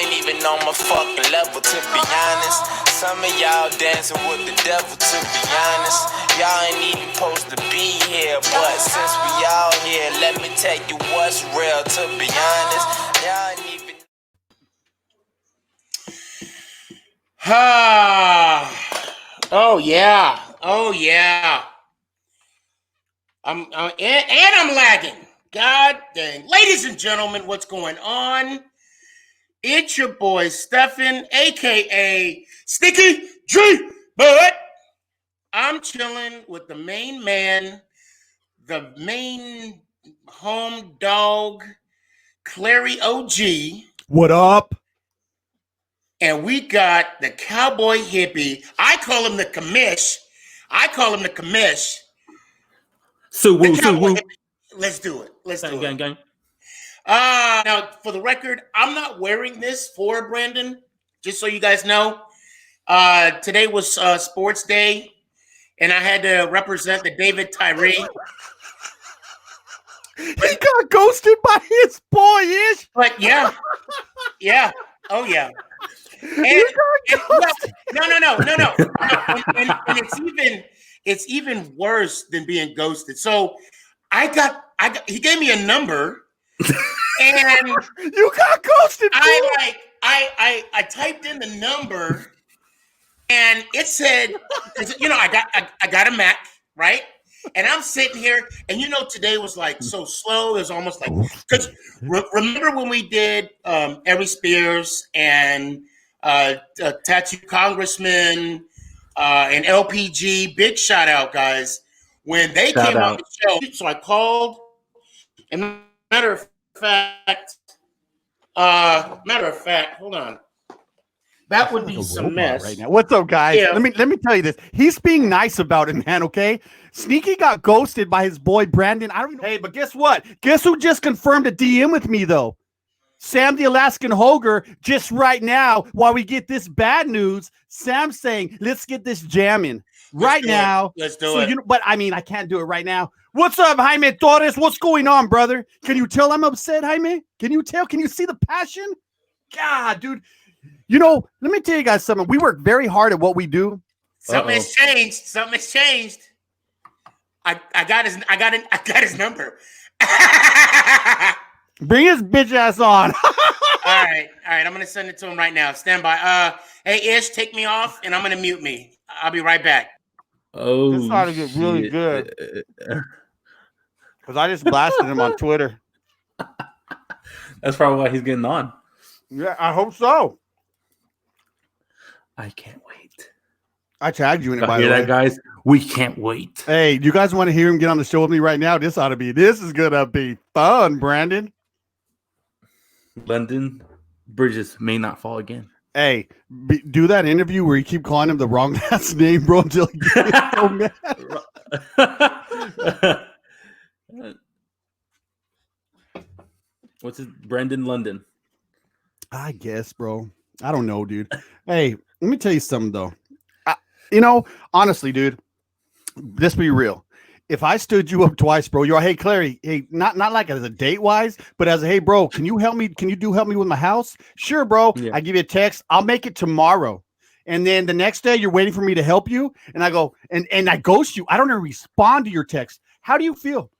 ain't even on my fucking level, to be honest. Some of y'all dancing with the devil, to be honest. Y'all ain't even supposed to be here, but since we all here, let me tell you what's real, to be honest. Y'all ain't even. Oh yeah. Oh yeah. I'm lagging. God dang. Ladies and gentlemen, what's going on? It's your boy Stefan, aka Sticky G. But I'm chilling with the main man, the main home dog, Clary OG. What up? And we got the cowboy hippie. I call him the commish. So woo, so woo. Let's do it. Gang. Now, for the record, I'm not wearing this for Brandon, just so you guys know. Today was sports day, and I had to represent the David Tyree. He got ghosted by his boy-ish. But yeah. Oh yeah. And no. And it's even worse than being ghosted. So he gave me a number, and you got ghosted. I typed in the number, and it said, I got a Mac, right? And I'm sitting here, and today was like so slow. It was almost like, because remember when we did Ari Spears and Tattoo Congressman and LPG, big shout out, guys, when they came on the show. So I called, and matter of fact, hold on. That would be some mess right now. What's up, guys? Yeah. Let me tell you this. He's being nice about it, man. Okay, Sneaky got ghosted by his boy Brandon. I don't know. Hey, but guess what? Guess who just confirmed a DM with me though? Sam the Alaskan Hoger. Just right now, while we get this bad news, Sam's saying, "Let's get this jamming right now." Let's do it. But I mean, I can't do it right now. What's up, Jaime Torres? What's going on, brother? Can you tell I'm upset, Jaime? Can you tell? Can you see the passion? God, dude. Let me tell you guys something. We work very hard at what we do. Something has changed. I got his number. Bring his bitch ass on. All right. I'm gonna send it to him right now. Stand by. Hey Ish, take me off, and I'm gonna mute me. I'll be right back. Oh, this ought to get really good. Because I just blasted him on Twitter. That's probably why he's getting on. Yeah, I hope so. I can't wait. I tagged you in it, by the hear way. that, guys? We can't wait. Hey, do you guys want to hear him get on the show with me right now? This is gonna be fun, Brandon. London bridges may not fall again. Hey, do that interview where you keep calling him the wrong last name, bro, until he gets so mad. What's his Brandon London? I guess, bro. I don't know, dude. Hey, let me tell you something though. Honestly, dude, let's be real. If I stood you up twice, bro, you're hey, Clary, hey, not like as a date wise, but as a hey, bro, can you help me? Can you help me with my house? Sure, bro. Yeah. I give you a text. I'll make it tomorrow. And then the next day you're waiting for me to help you. And I go, and I ghost you. I don't even respond to your text. How do you feel?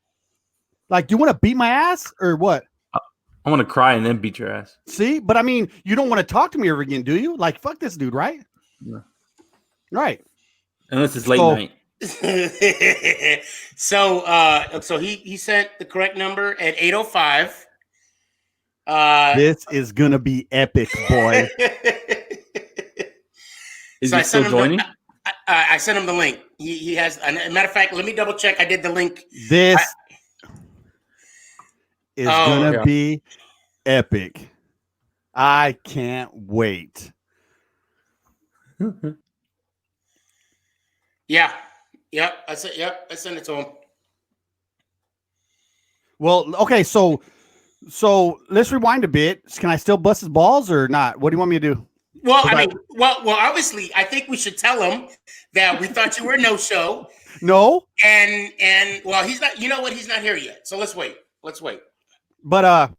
Like, do you want to beat my ass or what? I want to cry and then beat your ass. See, but I mean, you don't want to talk to me ever again, do you? Like, fuck this dude, right? No. Right. Unless it's late night. So he sent the correct number at 8:05. This is gonna be epic, boy. Is he still joining? I sent him the link. He has. A matter of fact, let me double check. I did the link. This is gonna be epic. I can't wait. Yeah. Yep. I sent it to him. Well, okay, so let's rewind a bit. Can I still bust his balls or not? What do you want me to do? Well, well, obviously, I think we should tell him that we thought you were no show. No. And well, he's not. You know what? He's not here yet. So let's wait. But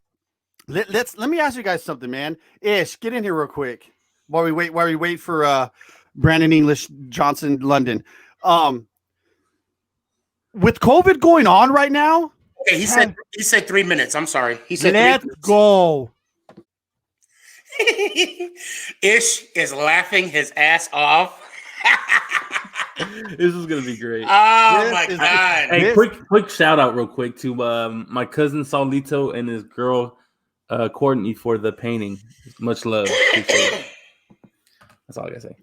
Let me ask you guys something, man. Ish, get in here real quick while we wait for Brandon English Johnson London. With COVID going on right now, Okay, he said 3 minutes. I'm sorry. He said let's 3 minutes. go. Ish is laughing his ass off. This is gonna be great. Oh my god! Hey, quick shout out real quick to my cousin Saulito and his girl Courtney for the painting. Much love. That's all I gotta say.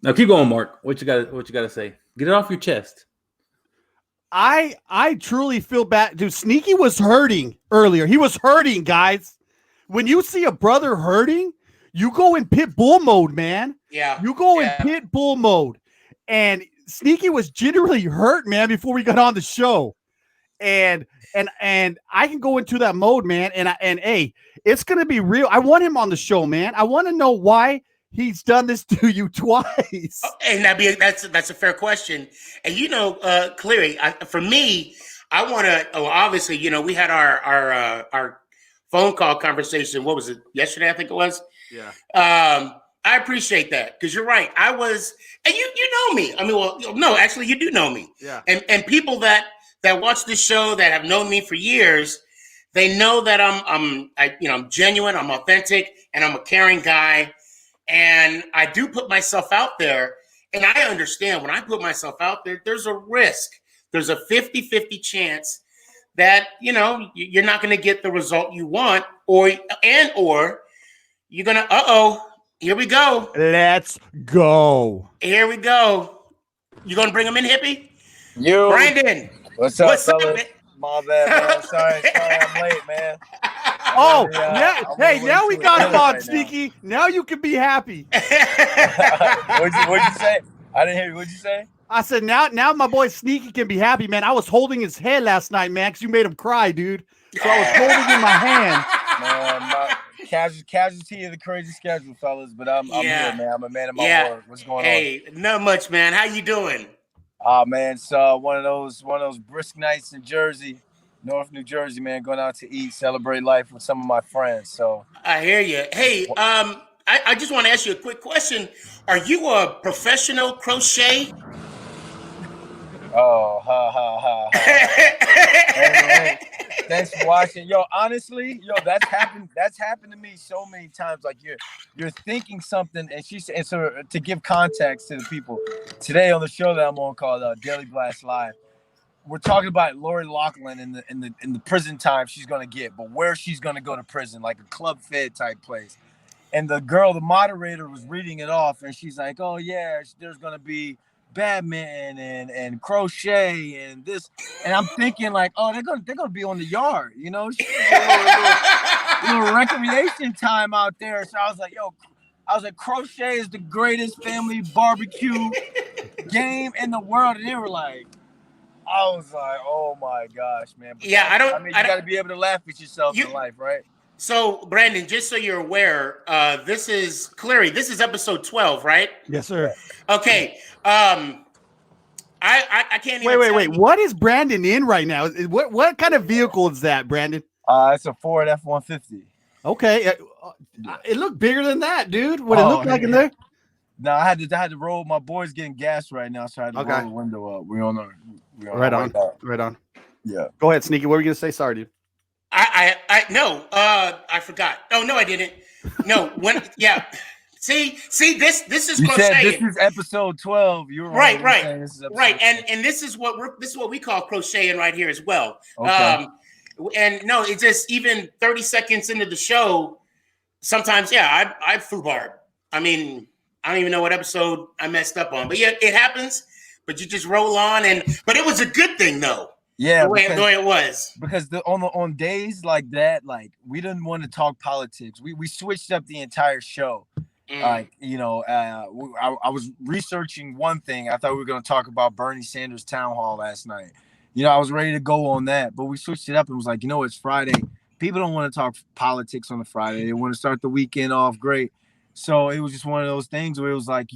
Now keep going, Mark. What you gotta say? Get it off your chest. I truly feel bad. Dude, Sneaky was hurting earlier. He was hurting, guys. When you see a brother hurting, you go in pit bull mode, man. Yeah. You go in pit bull mode. And Sneaky was generally hurt, man, before we got on the show. And I can go into that mode, man. And hey, it's gonna be real. I want him on the show, man. I want to know why he's done this to you twice. And that's a fair question. And Cleary, for me, I want to. Oh, obviously, we had our phone call conversation. What was it? Yesterday, I think it was. Yeah. I appreciate that because you're right. I was, and you know me. I mean, well, no, actually, you do know me. Yeah. And people that watch this show that have known me for years, they know that I'm genuine, I'm authentic, and I'm a caring guy. And I do put myself out there. And I understand when I put myself out there, there's a risk. There's a 50-50 chance that, you're not going to get the result you want or you're going to, here we go. Let's go. Here we go. You going to bring him in, Hippie? You. Brandon. What's up, fellas? My bad, man. Sorry, I'm late, man. Now we got him on, Sneaky. Now you can be happy. What'd you say? I didn't hear you. What'd you say? I said, now my boy Sneaky can be happy, man. I was holding his head last night, man, because you made him cry, dude. So I was holding in my hand. Man, my casualty of the crazy schedule, fellas. But I'm here, man. I'm a man of my word. What's going on? Hey, not much, man. How you doing? Oh, man. It's one of those brisk nights in Jersey, North New Jersey, man. Going out to eat, celebrate life with some of my friends. So I hear you. Hey, I just want to ask you a quick question. Are you a professional crochet? Oh, ha. Hey, thanks for watching. Yo, honestly, that's happened to me so many times. Like you're thinking something, and so to give context to the people, today on the show that I'm on called Daily Blast Live, we're talking about Lori Loughlin in the prison time she's gonna get, but where she's gonna go to prison, like a Club Fed type place. And the moderator was reading it off, and she's like, "Oh yeah, there's gonna be badminton and crochet and this," and I'm thinking like, "Oh, they're gonna be on the yard, little recreation time out there." So I was like, crochet is the greatest family barbecue game in the world, and they were like, I was like, oh my gosh, man. But yeah, you got to be able to laugh at yourself in life, right? So, Brandon, just so you're aware, this is Cleary. This is episode 12, right? Yes, sir. Okay. I can't even wait. What is Brandon in right now? What kind of vehicle is that, Brandon? It's a Ford F-150. Okay. It looked bigger than that, dude. What it looked like in there? No, I had to roll. My boy's getting gas right now, so I had to roll the window up. We're on right on. Yeah. Go ahead, Sneaky. What were you gonna say? Sorry, dude. I forgot. Oh no, I didn't. No, See, this is you crocheting. Said this is episode 12. You're right. Right. And this is what we call crocheting right here as well. Okay. And no, it's just even 30 seconds into the show, sometimes, I foobarred. I mean, I don't even know what episode I messed up on, but yeah, it happens. But you just roll on, but it was a good thing though. Yeah, the way it was. Because on days like that, like we didn't want to talk politics. We switched up the entire show. Like, I was researching one thing. I thought we were going to talk about Bernie Sanders town hall last night. I was ready to go on that, but we switched it up and was like, it's Friday. People don't want to talk politics on a Friday. They want to start the weekend off great. So it was just one of those things where it was like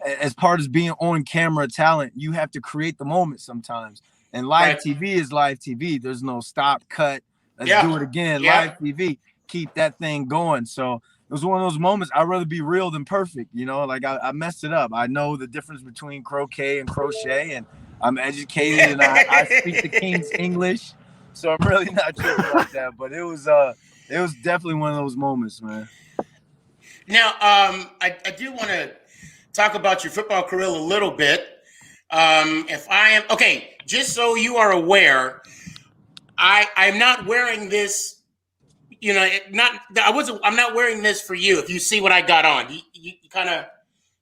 as part of being on camera talent, you have to create the moment sometimes. And live TV is live TV. There's no stop, cut. Let's do it again. Live TV. keep that thing going. So it was one of those moments. I'd rather be real than perfect, you know. Like I messed it up. I know the difference between croquet and crochet, and I'm educated and I speak the King's English, so I'm really not tripping like that. But it was definitely one of those moments, man. Now, I do want to talk about your football career a little bit. If I am okay, just so you are aware, I'm not wearing this. You know, I'm not wearing this for you. If you see what I got on, you kind of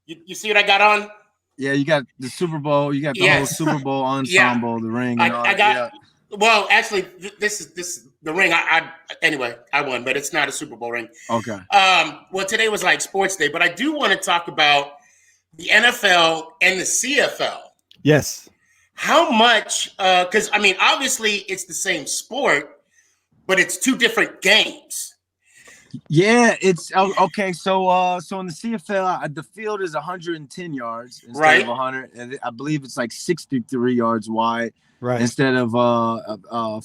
you see what I got on. Yeah, you got the Super Bowl. You got the whole Super Bowl ensemble, the ring. And all I got. Yeah. Well, actually, this is the ring. Anyway, I won, but it's not a Super Bowl ring. Okay. Well, today was like sports day, but I do want to talk about the NFL and the CFL. Yes. How much? Because I mean, obviously, it's the same sport, but it's two different games. Yeah, it's okay. So, so in the CFL, the field is 110 yards instead of 100, and I believe it's like 63 yards wide, right, instead of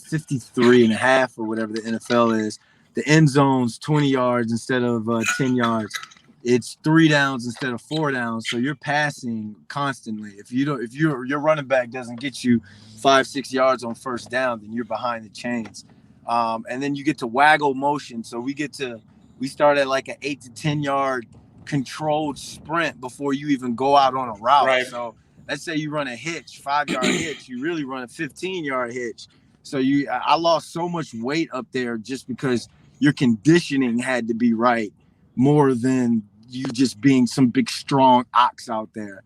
53 and a half or whatever the NFL is. The end zone's 20 yards instead of 10 yards. It's 3 downs instead of 4 downs. So you're passing constantly. If your running back doesn't get you 5-6 yards on first down, then you're behind the chains. And then you get to waggle motion. So we start at like an 8 to 10 yard controlled sprint before you even go out on a route. Right. So let's say you run a hitch, 5-yard hitch, you really run a 15-yard hitch. So I lost so much weight up there just because your conditioning had to be right more than you just being some big strong ox out there.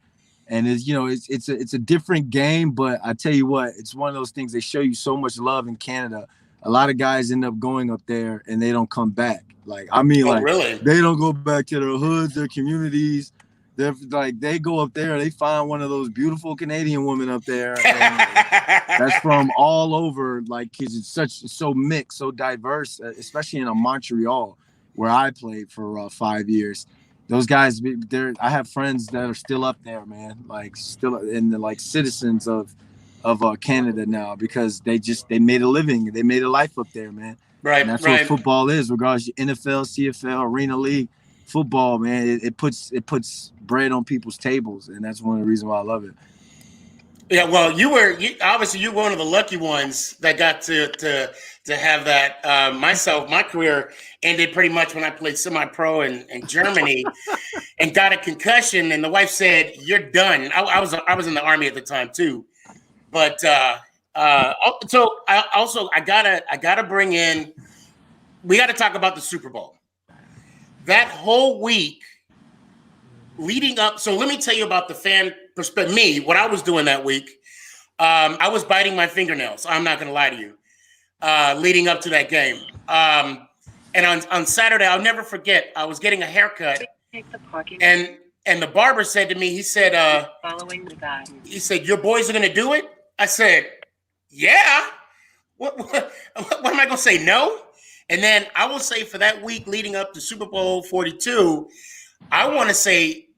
And it's a different game, but I tell you what, it's one of those things. They show you so much love in Canada. A lot of guys end up going up there and they don't come back. Really? They don't go back to their hoods, their communities. They're like, they go up there, they find one of those beautiful Canadian women up there, and that's from all over. Like, it's so mixed, so diverse, especially in Montreal, where I played for 5 years. Those guys, I have friends that are still up there, man. Like, still in the like citizens of Canada now, because they made a living, they made a life up there, man. Right. And that's right. what football is, regardless of NFL, CFL, Arena League. Football, man, it puts bread on people's tables, and that's one of the reasons why I love it. Yeah, well, obviously you're one of the lucky ones that got to have that. My career ended pretty much when I played semi-pro in Germany and got a concussion, and the wife said, "You're done." I was in the Army at the time too, but so I gotta bring in. We got to talk about the Super Bowl. That whole week leading up. So let me tell you about the fan perspective. Me, what I was doing that week. I was biting my fingernails. I'm not going to lie to you. Leading up to that game. And on Saturday, I'll never forget, I was getting a haircut. And the barber said to me, he said, following the guidance. He said, "Your boys are going to do it?" I said, "Yeah." What am I going to say? No? And then I will say, for that week leading up to Super Bowl 42, I want to say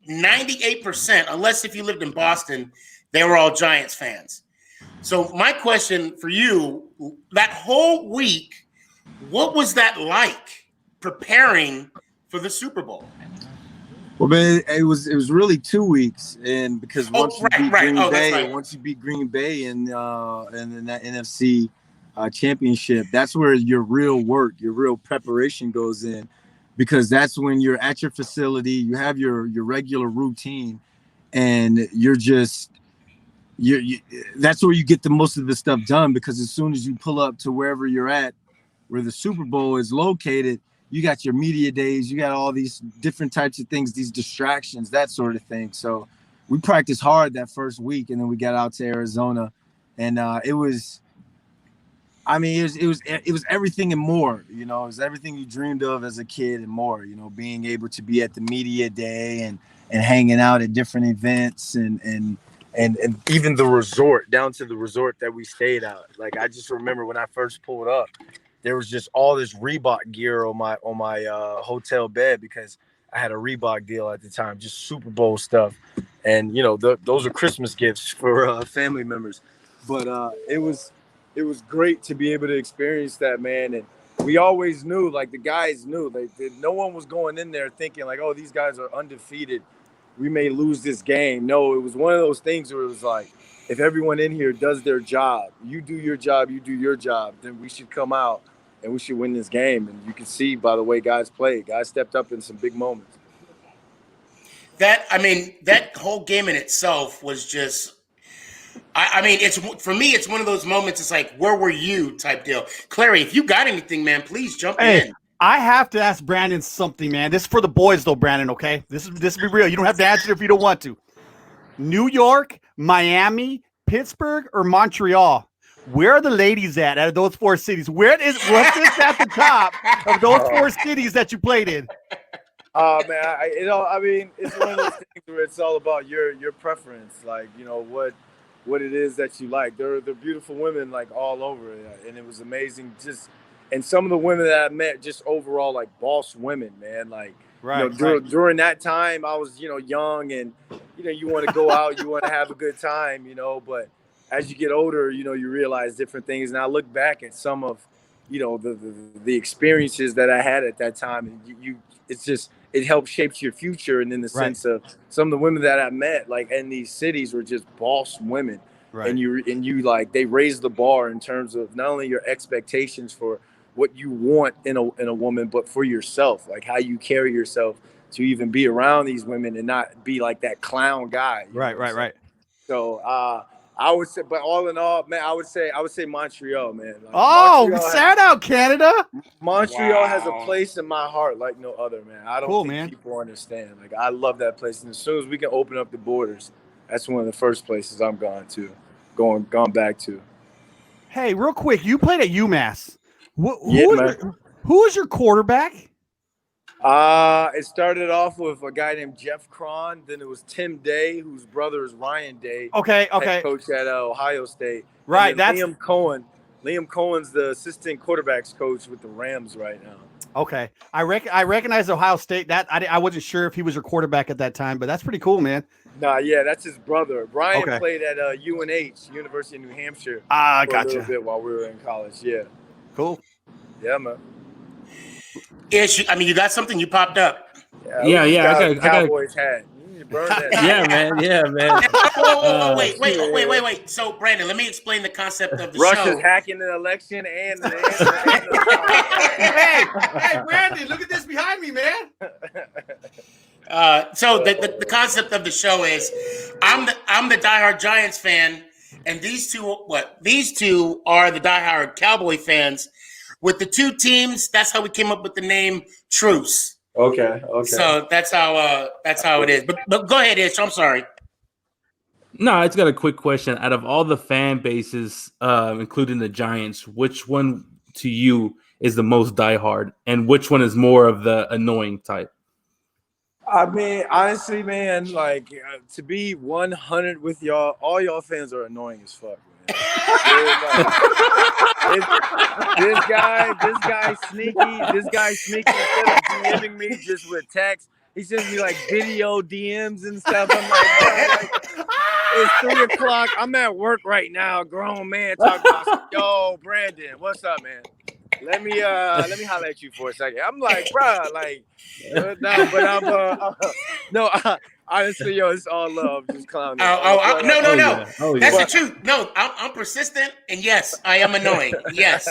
98%, unless if you lived in Boston, they were all Giants fans. So my question for you, that whole week, what was that like preparing for the Super Bowl? Well, man, it was really 2 weeks, and because once you beat Green Bay in that NFC championship, that's where your real work, your real preparation goes in, because that's when you're at your facility, you have your regular routine, and that's where you get the most of the stuff done, because as soon as you pull up to wherever you're at, where the Super Bowl is located, you got your media days, you got all these different types of things, these distractions, that sort of thing. So we practiced hard that first week, and then we got out to Arizona, and it was everything and more. It was everything you dreamed of as a kid and more. Being able to be at the media day and hanging out at different events and even the resort, down to the resort that we stayed at. Like, I just remember when I first pulled up, there was just all this Reebok gear on my hotel bed, because I had a Reebok deal at the time, just Super Bowl stuff. And, those are Christmas gifts for family members. But it was great to be able to experience that, man. we always knew, like the guys knew, no one was going in there thinking like, oh, these guys are undefeated, we may lose this game. No, it was one of those things where it was like, if everyone in here does their job, you do your job, you do your job, then we should come out and we should win this game. And you can see by the way guys played, guys stepped up in some big moments. That whole game in itself was just. I mean, it's for me. It's one of those moments. It's like, where were you? Type deal. Clary, if you got anything, man, please jump in. I have to ask Brandon something, man. This is for the boys, though, Brandon. Okay, this be real. You don't have to answer if you don't want to. New York, Miami, Pittsburgh, or Montreal? Where are the ladies at out of those four cities? What's at the top of those four cities that you played in? Oh man, I mean, it's one of those things where it's all about your preference, like what it is that you like. They're beautiful women like all over it, and it was amazing. And some of the women that I met, just overall like boss women, man. Like during that time, I was young, and you want to go out, you want to have a good time, but as you get older, you realize different things. And I look back at some of the experiences that I had at that time, and it helps shape your future. And in the sense of some of the women that I met, like in these cities, were just boss women, and you like, they raise the bar in terms of not only your expectations for what you want in a woman, but for yourself, like how you carry yourself to even be around these women and not be like that clown guy. Right. So I would say, but all in all, man, I would say Montreal, man. Like, shout out Canada. Montreal has a place in my heart like no other, man. I don't think people understand. Like, I love that place, and as soon as we can open up the borders, that's one of the first places I'm gone back to. Hey, real quick, you played at UMass. Who was your quarterback? It started off with a guy named Jeff Cron. Then it was Tim Day, whose brother is Ryan Day. Okay. Head coach at Ohio State. Right. That's Liam Cohen. Liam Cohen's the assistant quarterbacks coach with the Rams right now. Okay. I recognize Ohio State. That I wasn't sure if he was your quarterback at that time, but that's pretty cool, man. Nah, yeah, that's his brother. Brian played at UNH, University of New Hampshire. Ah, gotcha. A little bit while we were in college. Yeah. Cool. Yeah, man. You got something? You popped up. Yeah. I got Cowboys hat. You burn that. Yeah, man. Wait. So, Brandon, let me explain the concept of the show. Russia's hacking the election and hey, Brandon, look at this behind me, man. So the concept of the show is, I'm the diehard Giants fan, and these two are the diehard Cowboy fans. With the two teams, that's how we came up with the name Truce. Okay. So that's how it is. But go ahead, Ish. I'm sorry. No, I just got a quick question. Out of all the fan bases, including the Giants, which one to you is the most diehard, and which one is more of the annoying type? I mean, honestly, man, like to be 100 with y'all, all y'all fans are annoying as fuck. This guy sneaky. Instead of DMing me just with text, he sends me like video DMs and stuff. I'm like, it's 3:00. I'm at work right now. Grown man talking about, yo, Brandon, what's up, man? Let me holler at you for a second. I'm like, bruh, like, honestly, yo, it's all love, just clowning. No. That's the truth. No, I'm persistent, and yes, I am annoying. Yes.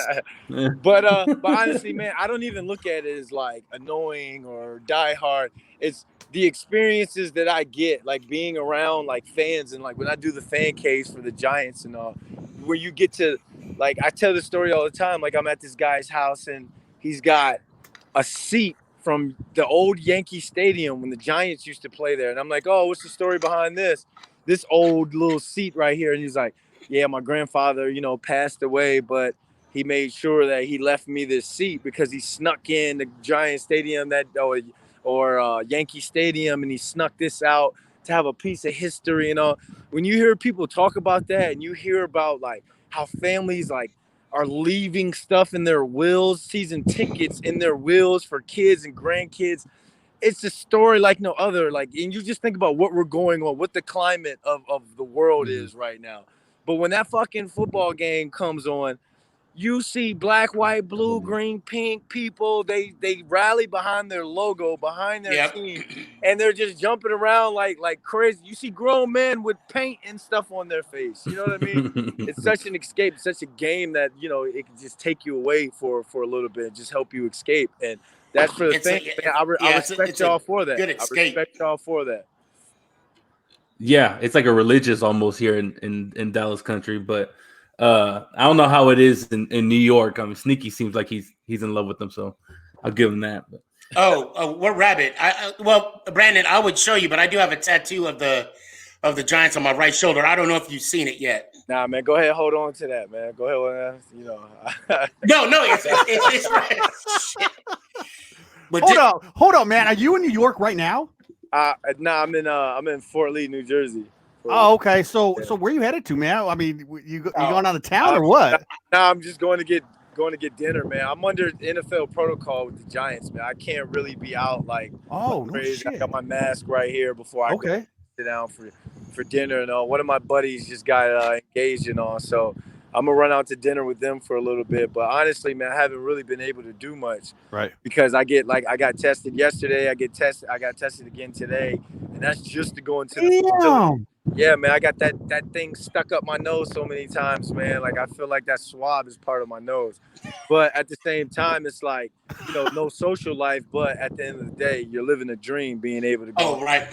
But honestly, man, I don't even look at it as like annoying or diehard. It's the experiences that I get, like being around like fans, and like when I do the fan case for the Giants and all, where you get to, like, I tell this story all the time. Like, I'm at this guy's house and he's got a seat from the old Yankee Stadium when the Giants used to play there. And I'm like, oh, what's the story behind this old little seat right here? And he's like, yeah, my grandfather, passed away, but he made sure that he left me this seat because he snuck in the Giant Stadium or Yankee Stadium, and he snuck this out to have a piece of history and all. When you hear people talk about that, and you hear about like how families like are leaving stuff in their wills, season tickets in their wills for kids and grandkids, it's a story like no other. Like, and you just think about what we're going on, what the climate of the world is right now. But when that fucking football game comes on, you see black, white, blue, green, pink people. They rally behind their logo, behind their Yep. team, and they're just jumping around like crazy. You see grown men with paint and stuff on their face. You know what I mean? It's such an escape, such a game that it can just take you away for a little bit, and just help you escape. And that's for the thing. Man, I respect y'all for that. Good I escape. respect y'all for that. Yeah, it's like a religious almost here in Dallas country, but I don't know how it is in New York. I mean, Sneaky seems like he's in love with them, so I'll give him that. But. Oh, what rabbit? Well, Brandon, I would show you, but I do have a tattoo of the Giants on my right shoulder. I don't know if you've seen it yet. Nah, man, go ahead, hold on to that, man. Go ahead, No, it's right. Shit. But Hold on, man. Are you in New York right now? Nah, I'm in Fort Lee, New Jersey. Oh, okay. So where you headed to, man? I mean, you going out of town or what? Nah, I'm just going to get dinner, man. I'm under NFL protocol with the Giants, man. I can't really be out like crazy. No shit. I got my mask right here before I go sit down for dinner and all. One of my buddies just got engaged and all, so I'm gonna run out to dinner with them for a little bit. But honestly, man, I haven't really been able to do much, right? Because I got tested yesterday. I got tested again today, and that's just to go into the facility. Yeah, man, I got that thing stuck up my nose so many times, man. Like I feel like that swab is part of my nose. But at the same time, it's like, no social life. But at the end of the day, you're living a dream, being able to go. Oh, right.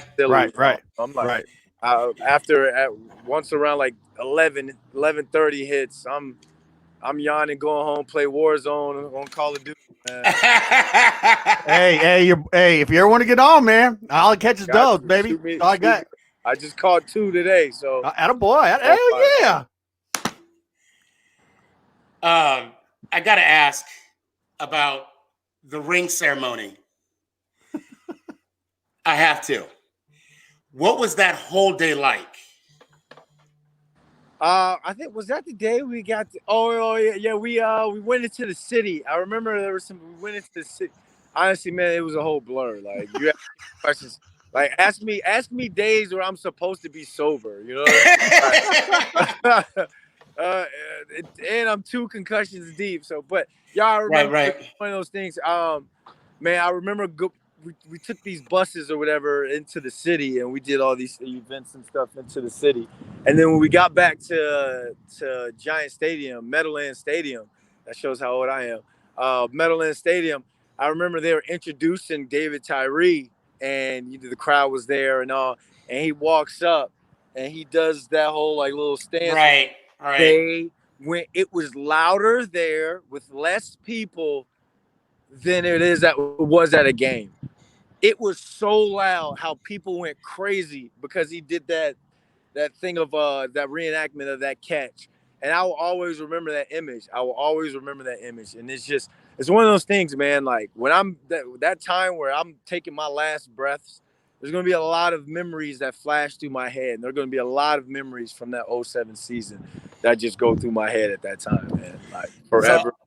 Right. I'm like, once around like 11:30 hits, I'm yawning, going home, play Warzone on Call of Duty, man. hey, if you ever want to get on, man, I'll catch his dogs, baby. That's all I got. I just caught 2 today, so. Attaboy. Hell yeah. I gotta ask about the ring ceremony. I have to. What was that whole day like? I think was that the day we got. We went into the city. I remember we went into the city. Honestly, man, it was a whole blur. Like you ask questions. Like ask me days where I'm supposed to be sober. You know. What I mean? And I'm 2 concussions deep. So, but y'all remember one of those things. Man, I remember we took these buses or whatever into the city, and we did all these events and stuff into the city. And then when we got back to Giant Stadium, Meadowlands Stadium, that shows how old I am. Meadowlands Stadium. I remember they were introducing David Tyree, and the crowd was there and all. And he walks up, and he does that whole like little stance. Right. It was louder there with less people than it was at a game. It was so loud how people went crazy because he did that thing of that reenactment of that catch. And I will always remember that image. And it's one of those things, man. Like when I'm that time where I'm taking my last breaths, there's going to be a lot of memories that flash through my head. And there are going to be a lot of memories from that 07 season that just go through my head at that time, man. Like forever. So,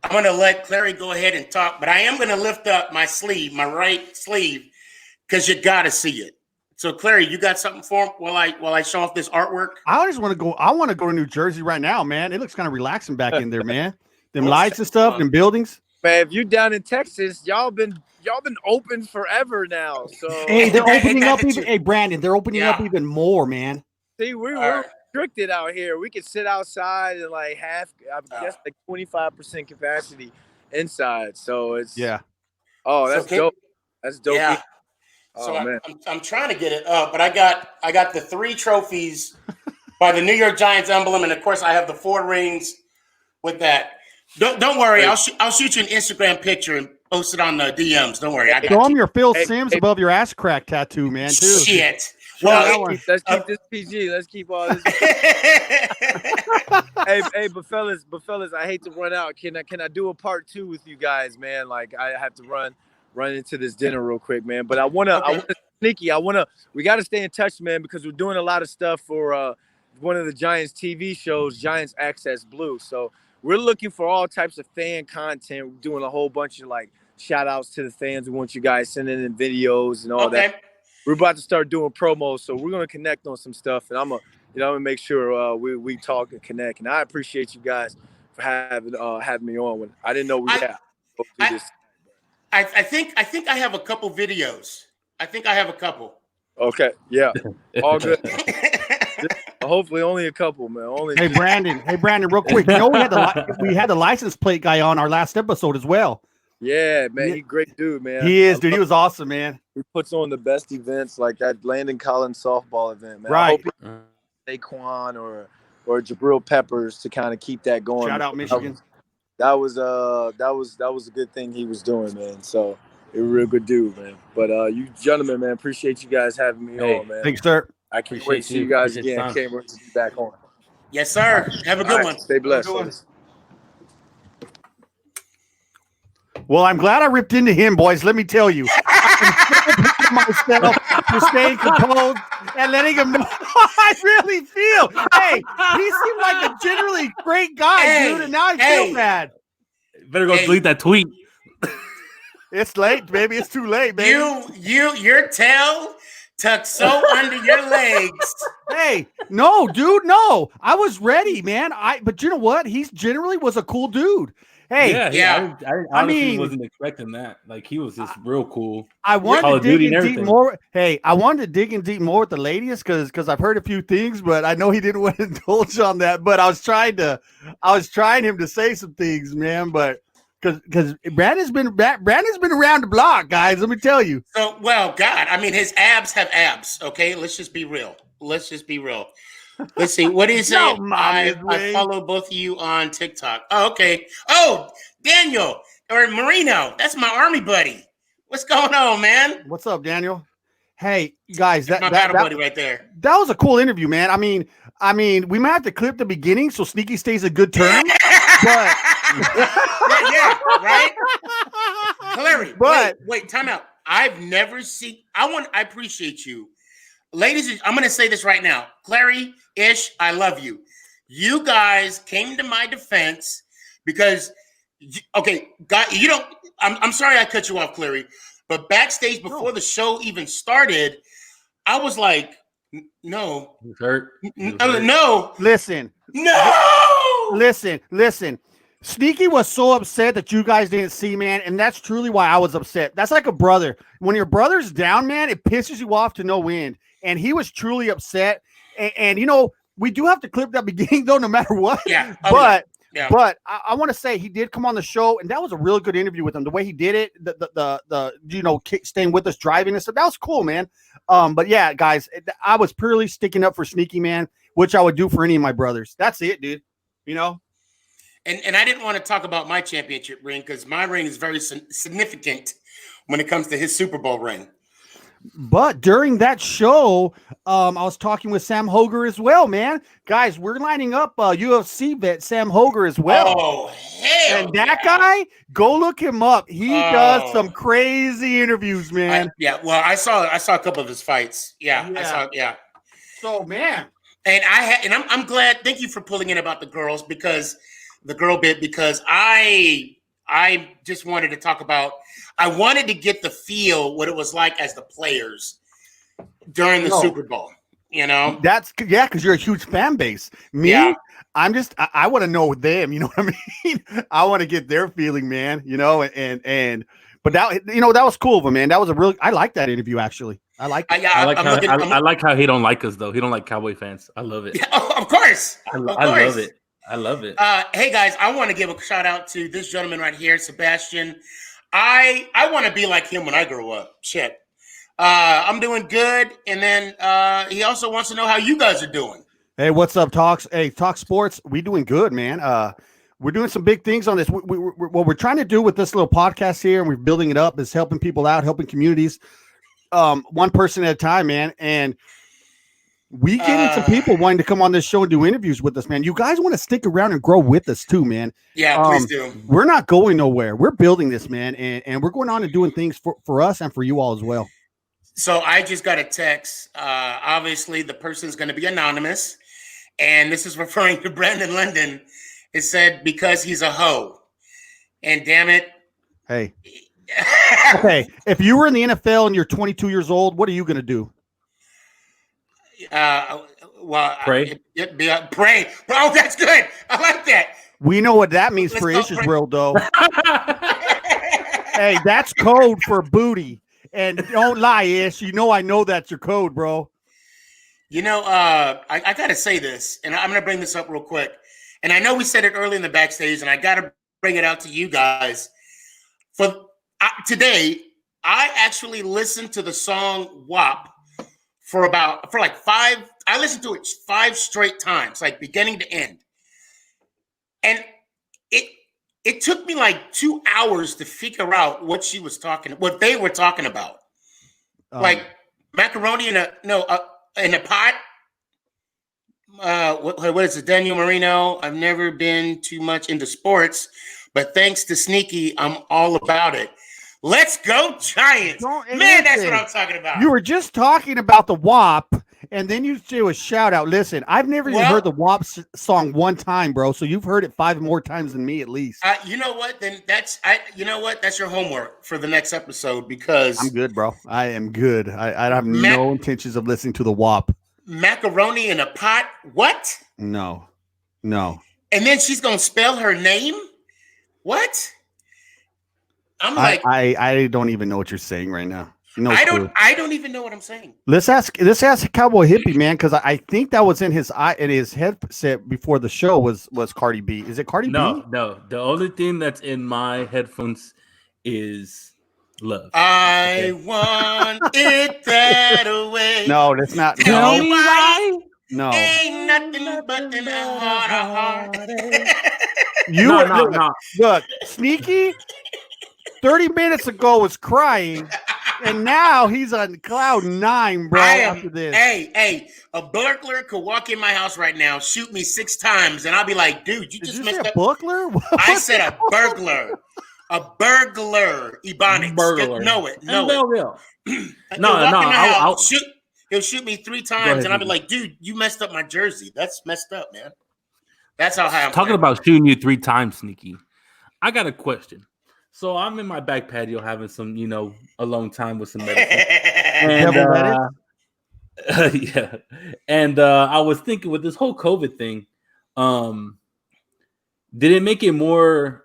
I'm going to let Clary go ahead and talk, but I am going to lift up my right sleeve, because you got to see it. So, Clary, you got something for him while I show off this artwork? I just want to go. I want to go to New Jersey right now, man. It looks kind of relaxing back in there, man. Them lights and stuff, them buildings. Man, if you down in Texas, y'all been open forever now. So hey, they're opening up even. Hey, Brandon, they're opening up even more, man. See, we're restricted out here. We can sit outside and like guess 25% capacity inside. So it's Oh, that's dope. That's dope. Yeah. Oh, so man. I'm trying to get it up, but I got the 3 trophies by the New York Giants emblem, and of course I have the 4 rings with that. Don't worry, I'll shoot you an Instagram picture and post it on the DMs. Don't worry, I got Show them your Phil Sims above your ass crack tattoo, man. Too. Shit. Well, let's keep this PG. Let's keep all this. but fellas, I hate to run out. Can I do a part 2 with you guys, man? Like I have to run into this dinner real quick, man. But I wanna Sneaky. We got to stay in touch, man, because we're doing a lot of stuff for one of the Giants TV shows, Giants Access Blue. So we're looking for all types of fan content. We're doing a whole bunch of like shout outs to the fans. We want you guys sending in videos and all that. We're about to start doing promos, so we're gonna connect on some stuff, and I'm gonna make sure we talk and connect. And I appreciate you guys for for having me on. When I didn't know we had go through I, this. I think I have a couple videos. I think I have a couple. Okay, yeah, all good. Hopefully, only a couple, man. Hey Brandon, real quick. You know we had the license plate guy on our last episode as well. Yeah, man, he's a great dude, man. He is, dude. He was awesome, man. He puts on the best events, like that Landon Collins softball event, man. Right. I hope Saquon or Jabril Peppers to kind of keep that going. Shout out Michigan. That was a good thing he was doing, man. So you're a real good dude, man. But you gentlemen, man, appreciate you guys having me on, man. Thanks, sir. I can't wait to see you guys again. Can't wait to be back on. Yes, sir. Have a good one. Stay blessed. Well, I'm glad I ripped into him, boys. Let me tell you. I'm so proud of myself for staying composed and letting him know how I really feel. Hey, he seemed like a generally great guy, dude, and now I feel bad. Better go delete that tweet. It's late, baby. It's too late, baby. Your tail tucked so under your legs. Hey, no, dude, no. I was ready, man. But you know what? He's generally was a cool dude. Hey, yeah. I honestly wasn't expecting that. Like, he was just real cool. I wanted to dig in deep more. Hey, I wanted to dig in deep more with the ladies because I've heard a few things, but I know he didn't want to indulge on that. But I was trying him to say some things, man. But because Brandon's been around the block, guys. Let me tell you. So, well, God, I mean, his abs have abs. Okay, let's just be real. Let's see. What do you say? I follow both of you on TikTok. Oh, okay. Oh, Daniel or Marino. That's my army buddy. What's going on, man? What's up, Daniel? Hey, guys, that's my battle buddy right there. That was a cool interview, man. I mean, we might have to clip the beginning so Sneaky stays a good term. But yeah, right? Clary, but wait, time out. I've never seen. I appreciate you. Ladies, I'm going to say this right now. Clary, Ish, I love you. You guys came to my defense because, okay, God, you don't, I'm sorry I cut you off, Clary, but backstage before the show even started, I was like, no. He's hurt. No. Listen. No. Listen. Sneaky was so upset that you guys didn't see, man, and that's truly why I was upset. That's like a brother. When your brother's down, man, it pisses you off to no end. And he was truly upset. And you know, we do have to clip that beginning, though, no matter what. Yeah. But I want to say he did come on the show, and that was a really good interview with him. The way he did it, the staying with us, driving and stuff, that was cool, man. But yeah, guys, I was purely sticking up for Sneaky, man, which I would do for any of my brothers. That's it, dude. You know. And I didn't want to talk about my championship ring because my ring is very significant when it comes to his Super Bowl ring. But during that show, I was talking with Sam Hoger as well, man. Guys, we're lining up UFC vet Sam Hoger as well. Oh, hell! And that guy, go look him up. He does some crazy interviews, man. I saw a couple of his fights. I saw. So, man, and I'm glad. Thank you for pulling in about the girls because I just wanted to talk about. I wanted to get the feel what it was like as the players during the Super Bowl. You know, because you're a huge fan base. Me, I'm just I want to know them. You know what I mean? I want to get their feeling, man. You know, but that that was cool of him, man. That was I like that interview actually. I like it. I like how he don't like us though. He don't like Cowboy fans. I love it. Yeah, of course. I love it. I love it. Hey guys, I want to give a shout out to this gentleman right here, Sebastian. I want to be like him when I grow up. Shit. I'm doing good. And then he also wants to know how you guys are doing. Hey, what's up, Talks? Hey, Talk Sports. We doing good, man. We're doing some big things on this. What we're trying to do with this little podcast here, and we're building it up, is helping people out, helping communities, one person at a time, man. And we getting some people wanting to come on this show and do interviews with us, man. You guys want to stick around and grow with us too, man. Yeah, please do. We're not going nowhere. We're building this, man, and we're going on and doing things for us and for you all as well. So I just got a text. Obviously, the person's going to be anonymous, and this is referring to Brandon London. It said because he's a hoe, and damn it. Hey. Okay, if you were in the NFL and you're 22 years old, what are you going to do? Pray. Pray. Pray. Oh, that's good. I like that. We know what that means Let's for go, Ish's Frank. world, though. Hey, that's code for booty. And don't lie, Ish. You know I know that's your code, bro. You know, I gotta say this, and I'm gonna bring this up real quick. And I know we said it early in the backstage, and I gotta bring it out to you guys. Today, I actually listened to the song WAP for like five. I listened to it 5 straight times, like beginning to end. And it took me like 2 hours to figure out what they were talking about. Like macaroni in a pot. What is it? Daniel Marino. I've never been too much into sports, but thanks to Sneaky, I'm all about it. Let's go Giants. Man, that's what I'm talking about. You were just talking about the WAP, and then you do a shout out. Listen, I've never even heard the WAP song one time, bro. So you've heard it 5 more times than me at least. You know what? Then you know what? That's your homework for the next episode because I'm good, bro. I am good. I have no intentions of listening to the WAP. Macaroni in a pot? What? No. And then she's gonna spell her name? What? I'm like, I don't even know what you're saying right now. No, I don't even know what I'm saying. Let's ask Cowboy Hippie, man, because I think that was in his headset before the show was Cardi B. Is it Cardi B? No. The only thing that's in my headphones is love. I want it that way. No, that's not. Tell no. me why. No. Ain't nothing but in a heart. No. Look, Sneaky 30 minutes ago was crying, and now he's on cloud 9, bro. After this. Hey, a burglar could walk in my house right now, shoot me 6 times, and I'll be like, dude, you just messed up. Burglar? I said a burglar. A burglar. Ebonics. Burglar. Know it. He'll shoot me 3 times, and I'll be like, dude, you messed up my jersey. That's messed up, man. That's how high I'm talking about shooting you 3 times, Sneaky. I got a question. So I'm in my back patio having some, alone time with some medicine. Yeah. And I was thinking with this whole COVID thing, did it make it more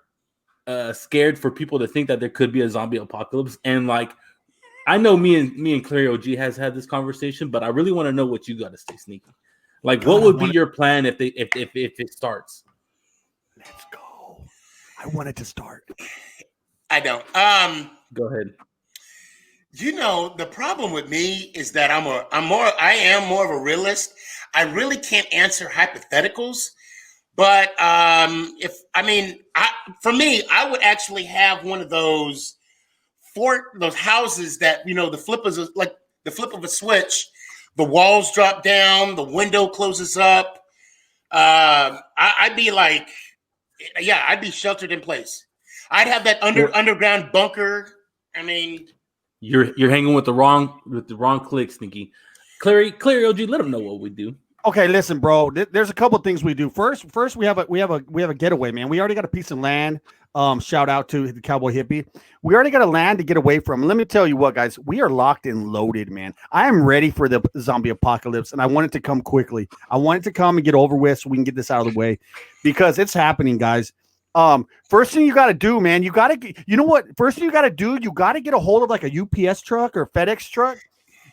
scared for people to think that there could be a zombie apocalypse? And like, I know me and Clary OG has had this conversation, but I really want to know what you got to say, Sneaky. Like, what would be your plan if it starts? Let's go. I want it to start. I don't. Go ahead. The problem with me is that I am more of a realist. I really can't answer hypotheticals, but for me, I would actually have one of those houses that the flip is like the flip of a switch. The walls drop down, the window closes up. I'd be like, I'd be sheltered in place. I'd have that underground bunker. I mean, you're hanging with the wrong click, Sneaky. Clary OG, let them know what we do. Okay, listen, bro. There's a couple of things we do. First, we have a getaway, man. We already got a piece of land. Shout out to the Cowboy Hippie. We already got a land to get away from. Let me tell you what, guys. We are locked and loaded, man. I am ready for the zombie apocalypse, and I want it to come quickly. I want it to come and get over with so we can get this out of the way because it's happening, guys. First thing you got to do, man, first thing you got to do, you got to get a hold of like a UPS truck or FedEx truck.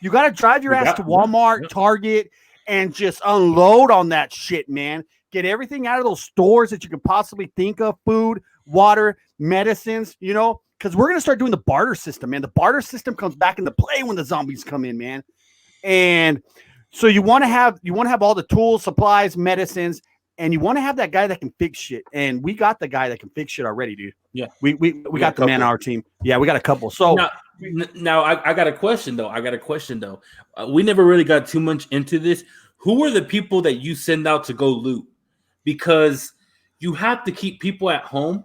You got to drive your ass to Walmart, Target, and just unload on that shit, man. Get everything out of those stores that you can possibly think of, food, water, medicines, because we're going to start doing the barter system, man. The barter system comes back into play when the zombies come in, man. And so you want to have all the tools, supplies, medicines, and you want to have that guy that can fix shit. And we got the guy that can fix shit already, dude. Yeah. We got the man on our team. Yeah, we got a couple. So now I got a question though. We never really got too much into this. Who are the people that you send out to go loot? Because you have to keep people at home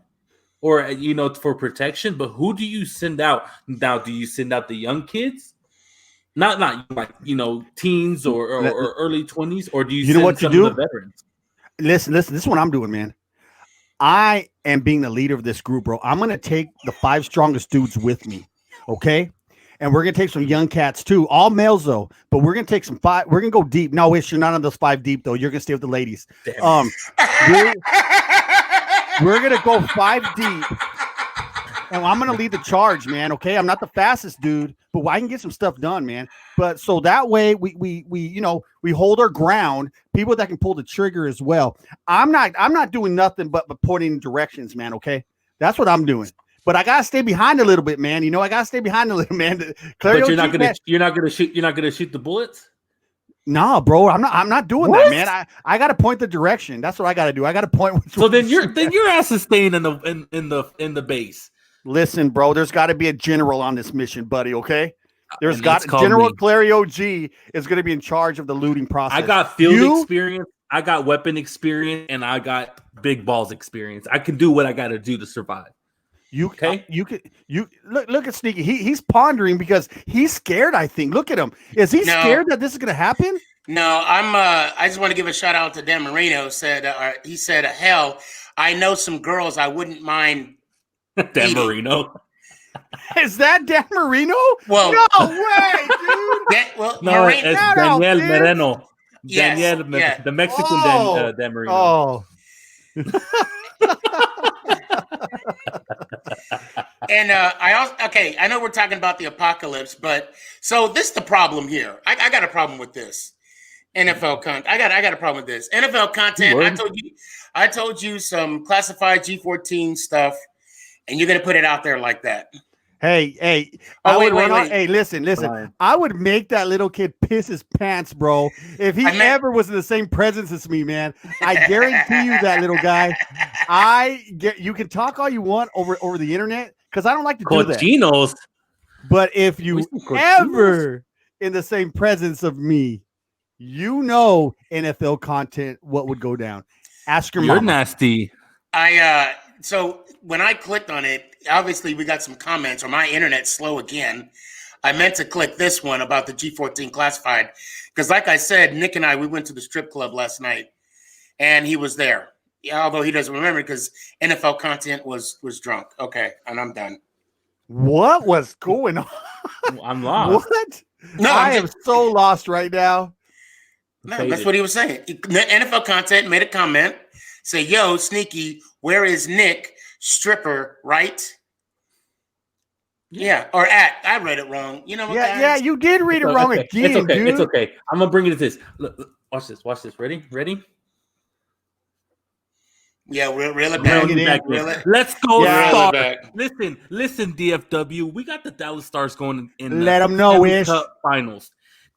or, for protection. But who do you send out? Now, do you send out the young kids? Not like, teens or early 20s? Or do you send what some you do? of the veterans? Listen, this is what I'm doing, man. I am being the leader of this group, bro. I'm going to take the 5 strongest dudes with me, okay? And we're going to take some young cats, too. All males, though. But we're going to take some 5. We're going to go deep. No, Ish, you're not on those 5 deep, though. You're going to stay with the ladies. We're gonna go 5 deep. And I'm gonna lead the charge, man. Okay, I'm not the fastest dude, but I can get some stuff done, man. But so that way we we hold our ground. People that can pull the trigger as well. I'm not doing nothing but pointing directions, man. Okay, that's what I'm doing. But I gotta stay behind a little bit, man. You know, I gotta stay behind a little, man. But you're not gonna shoot the bullets. Nah, bro, I'm not doing that, man. I gotta point the direction. That's what I gotta do. I gotta point. So then your ass is staying in the base. Listen, bro, there's got to be a general on this mission, buddy. Okay, there's got General Clario G is going to be in charge of the looting process. I got field experience, I got weapon experience, and I got big balls experience. I can do what I got to do to survive. You look at Sneaky. He's pondering because he's scared. I think. Look at him. Is he scared that this is going to happen? No, I just want to give a shout out to Dan Marino. He said, "Hell, I know some girls I wouldn't mind." Dan Marino. Is that Dan Marino? Well, no way, dude. No, it's Daniel Moreno. Yes, Daniel, the Mexican Dan Marino. Oh. And I know we're talking about the apocalypse, but so this is the problem here. I got a problem with this NFL content. I got a problem with this NFL content. I told you some classified G14 stuff. And you're gonna put it out there like that? Hey! Hey, listen! Fine. I would make that little kid piss his pants, bro. If he ever was in the same presence as me, man, I guarantee you that little guy. You can talk all you want over the internet because I don't like to do that. But if you ever in the same presence of me, you know NFL content, what would go down? Ask your mom. You're nasty. So when I clicked on it, obviously we got some comments, or my internet's slow again. I meant to click this one about the G14 classified because, like I said, Nick and we went to the strip club last night, and he was there. Yeah, although he doesn't remember because NFL content was drunk. Okay, and I'm done. What was going on? I'm lost. What? No, I am so lost right now. No, that's what he was saying. NFL content made a comment. Say, yo, Sneaky, where is Nick? Stripper, right? Yeah, or at. I read it wrong. You know what? Yeah, you did read it wrong again, dude. It's okay. I'm going to bring it to this. Look, watch this. Ready? Yeah, reel it back. Let's go. Yeah, listen, DFW. We got the Dallas Stars going in Let them know, Ish. Cup finals.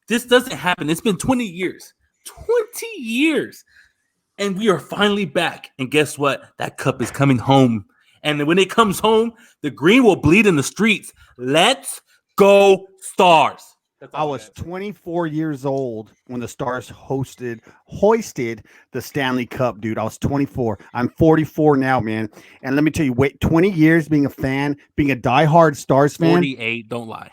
This doesn't happen. It's been 20 years. 20 years. And we are finally back. And guess what? That cup is coming home. And when it comes home, the green will bleed in the streets. Let's go Stars. I was 24 years old when the Stars hoisted the Stanley Cup, dude. I was 24. I'm 44 now, man. And let me tell you, 20 years being a fan, being a diehard Stars fan. 48, don't lie.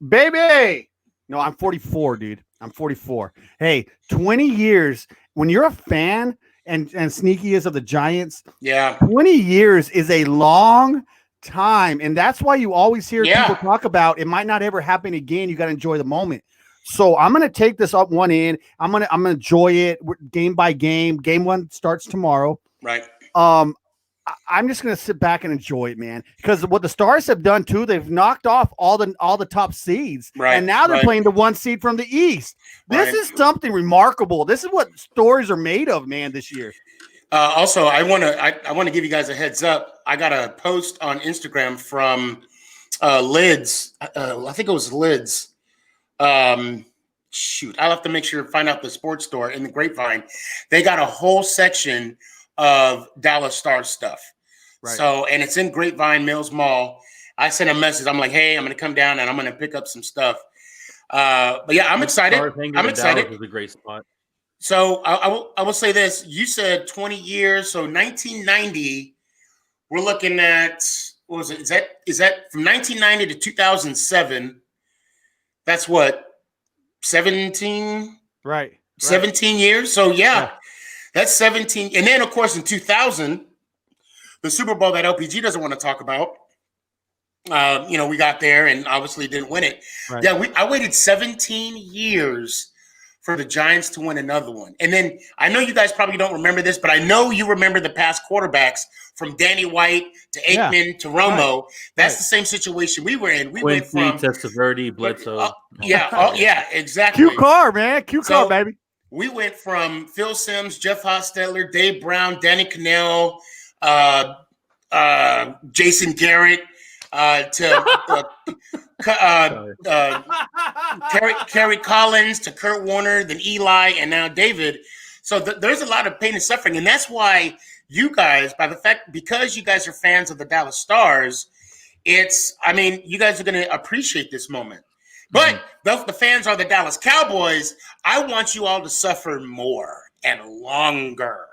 Baby! No, I'm 44, dude. I'm 44. Hey, 20 years. When you're a fan and Sneaky is of the Giants, 20 years is a long time. And that's why you always hear people talk about it might not ever happen again. You got to enjoy the moment. So I'm going to take this up one in. I'm going to enjoy it game by game. Game one starts tomorrow. Right. I'm just going to sit back and enjoy it, man. Because what the Stars have done too, they've knocked off all the top seeds, and now they're playing the 1 seed from the East. This is something remarkable. This is what stories are made of, man. This year. Also, I want to give you guys a heads up. I got a post on Instagram from Lids. I think it was Lids. I'll have to find out the sports store in the Grapevine. They got a whole section of Dallas Stars stuff. Right. So, and it's in Grapevine Mills Mall. I sent a message. I'm like, hey, I'm going to come down and I'm going to pick up some stuff. But yeah, I'm excited. I'm excited. Dallas is a great spot. So I will say this. You said 20 years. So 1990, we're looking at, what was it? Is that from 1990 to 2007? That's what? 17? Right. 17 years. So yeah. That's 17. And then, of course, in 2000, the Super Bowl that LPG doesn't want to talk about, we got there and obviously didn't win it. Right. Yeah, I waited 17 years for the Giants to win another one. And then I know you guys probably don't remember this, but I know you remember the past quarterbacks from Danny White to Aikman to Romo. That's the same situation we were in. We went from Testaverde, Bledsoe. Exactly. Q car, man. Q car, baby. We went from Phil Simms, Jeff Hostetler, Dave Brown, Danny Cannell, Jason Garrett, to Kerry Collins, to Kurt Warner, then Eli, and now David. So there's a lot of pain and suffering, and that's why you guys, because you guys are fans of the Dallas Stars, you guys are going to appreciate this moment. But the fans are the Dallas Cowboys. I want you all to suffer more and longer.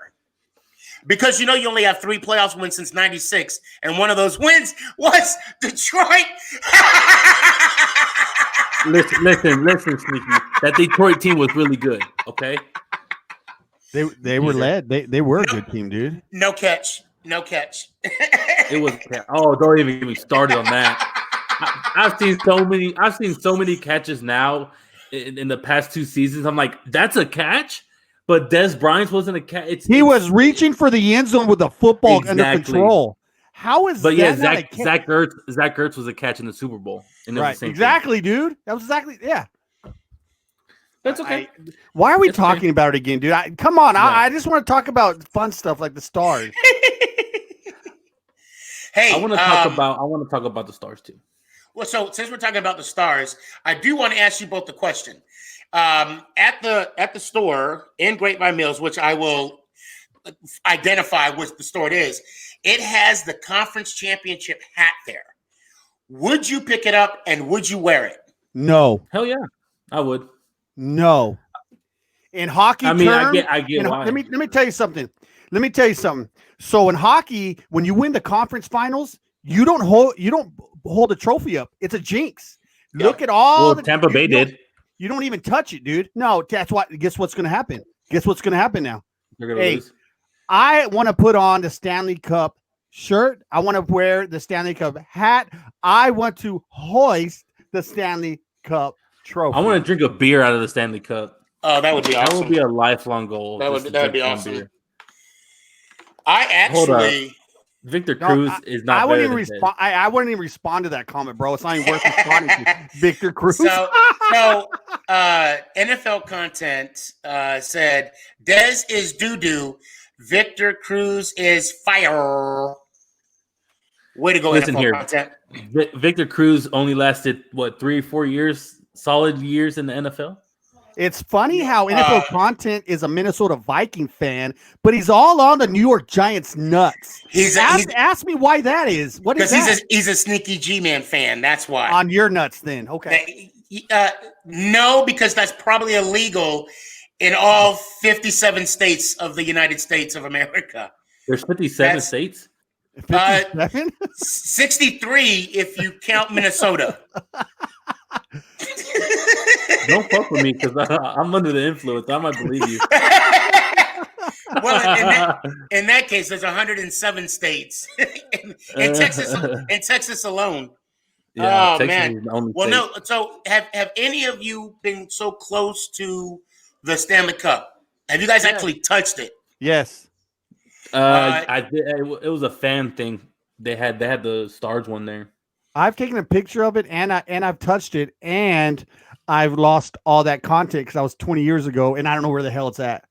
Because you only have 3 playoffs wins since 96, and one of those wins was Detroit. listen, Sneaky. That Detroit team was really good, okay? They were led. They were a good team, dude. No catch. It was don't even get me started on that. I've seen so many catches now in the past 2 seasons. I'm like, that's a catch, but Des Bryant wasn't a catch. He was reaching for the end zone with the football under control. How is but that? Yeah, Zach Ertz was a catch in the Super Bowl. And right, exactly, dude. That was exactly That's okay. Why are we talking about it again, dude? Come on, I just want to talk about fun stuff like the Stars. Hey, I want to talk about the Stars too. Well, so since we're talking about the Stars, I do want to ask you both the question. At the store in Grapevine Mills, which I will identify which the store it is, it has the conference championship hat there. Would you pick it up and would you wear it? No. Hell yeah, I would. No. In hockey, I get why. Let me tell you something. So in hockey, when you win the conference finals, you don't hold a trophy up. It's a jinx. Yeah. Look at all. Tampa Bay did. You don't even touch it, dude. No, that's why. Guess what's going to happen? Guess what's going to happen now? They're going to lose. I want to put on the Stanley Cup shirt. I want to wear the Stanley Cup hat. I want to hoist the Stanley Cup trophy. I want to drink a beer out of the Stanley Cup. Oh, that would be awesome. That would be a lifelong goal. That would be awesome. Beer. I actually. Victor Cruz is not. I wouldn't even respond. I wouldn't even respond to that comment, bro. It's not even worth responding to. Victor Cruz. So NFL content said Dez is doo-doo. Victor Cruz is fire. Way to go, Listen NFL here. content. Victor Cruz only lasted 3 or 4 years, solid years in the NFL. It's funny how NFL content is a Minnesota Viking fan, but he's all on the New York Giants nuts. Ask me why that is. What is that? Because he's a sneaky G-Man fan. That's why. On your nuts, then. Okay. No, because that's probably illegal in all 57 states of the United States of America. There's 57 states? 57? 63 if you count Minnesota. Don't fuck with me because I'm under the influence. I might believe you. Well, in that case, there's 107 states in Texas alone. Yeah, oh Texas man. is the only Well, state. no. So have any of you been so close to the Stanley Cup? Have you guys actually touched it? Yes. I did. It was a fan thing. They had the Stars one there. I've taken a picture of it and I've touched it, and I've lost all that content because I was 20 years ago and I don't know where the hell it's at.